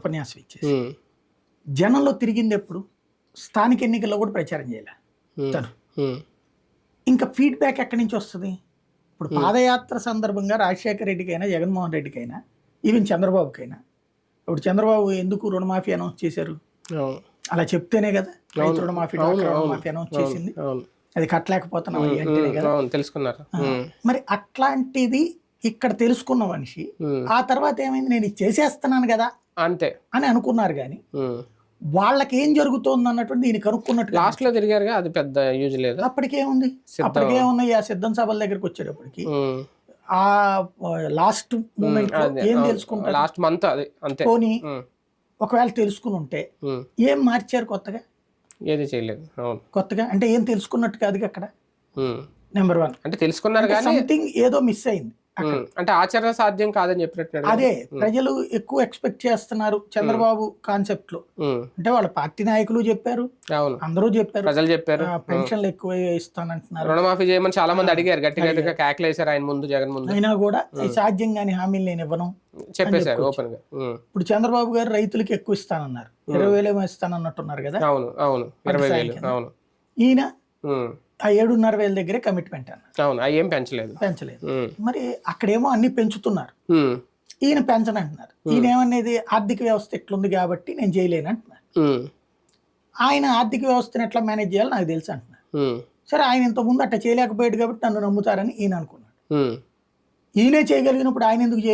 ఉపన్యాసం ఇచ్చేసి జనంలో తిరిగింది ఎప్పుడు స్థానిక ఎన్నికల్లో కూడా ప్రచారం చేయాలి తను. ఇంకా ఫీడ్బ్యాక్ ఎక్కడి నుంచి వస్తుంది? ఇప్పుడు పాదయాత్ర సందర్భంగా రాజశేఖర రెడ్డికైనా జగన్మోహన్ రెడ్డికైనా ఈవెన్ చంద్రబాబుకైనా ఇప్పుడు చంద్రబాబు ఎందుకు రుణమాఫీ అనౌన్స్ చేశారు? అలా చెప్తేనే కదా రైతు రుణమాఫీ రుణమాఫీ అనౌన్స్ చేసింది. అది కట్టలేకపోతున్నాం అంటేనే కదా తెలుసుకున్నారు. మరి అట్లాంటిది ఇక్కడ తెలుసుకున్న మనిషి ఆ తర్వాత ఏమైంది, నేను ఇది చేసేస్తున్నాను కదా అంతే అని అనుకున్నారు. కానీ వాళ్ళకి ఏం జరుగుతోంది అన్నటువంటి దీన్ని కనుక్కున్నట్టు లాస్ట్ లో తిరిగారుగా, అది పెద్ద యూజ్ లేదు. అప్పటికేముంది, అప్పటికేమున్నాయి ఆ సిద్ధం సభల దగ్గరికి వచ్చేటప్పటికి ఆ లాస్ట్ మూమెంట్ ఏం తెలుసుకుంటారు? లాస్ట్ మంత్ అది అంతే. పోనీ ఒకవేళ తెలుసుకుని ఉంటే ఏం మార్చారు కొత్తగా? ఏది చేయలేదు. కొత్తగా అంటే ఏం తెలుసుకున్నట్టు కాదు అక్కడ. నెంబర్ 1 అంటే తెలుసుకున్నారు కానీ సంథింగ్ ఏదో మిస్ అయింది. అంటే ఆచరణ సాధ్యం కాదని చెప్పినట్టు. అదే ప్రజలు ఎక్కువ ఎక్స్పెక్ట్ చేస్తున్నారు చంద్రబాబు కాన్సెప్ట్ లో. అంటే వాళ్ళ పార్టీ నాయకులు చెప్పారు, అందరూ చెప్పారు, ప్రజలు చెప్పారు పెన్షన్లు ఎక్కువ ఇస్తానంటున్నారు, రుణమాఫీ చేయమని చాలా మంది అడిగారు, గట్టిగా కేకలేసారు ఆయన ముందు, జగన్ ముందు. అయినా కూడా సాధ్యం కాని హామీలు నేను ఇవ్వను చెప్పేశారు ఓపెన్ గా. ఇప్పుడు చంద్రబాబు గారు రైతులకి ఎక్కువ ఇస్తానన్నారు, 20,000 ఇస్తానన్నట్టున్నారు కదా. అవును 20,000. అవును ఈయన ఆ 7,500 దగ్గరే కమిట్మెంట్ అన్నారు. అవును ఏం పెంచలేదు. మరి అక్కడేమో అన్ని పెంచుతున్నారు, ఈయన పెంచనంటున్నారు. ఈయన ఏమనేది ఆర్థిక వ్యవస్థ ఎట్లుంది కాబట్టి నేను చేయలేను అంటున్నారు. ఆయన ఆర్థిక వ్యవస్థను ఎట్లా మేనేజ్ చేయాలో నాకు తెలుసు అంటున్నారు. సరే ఆయన ఇంతకుముందు అట్లా చేయలేకపోయాడు కాబట్టి నన్ను నమ్ముతారని ఈయన అనుకున్నాడు. ఈయనే చేయగలిగినప్పుడు ఆయన ఎందుకు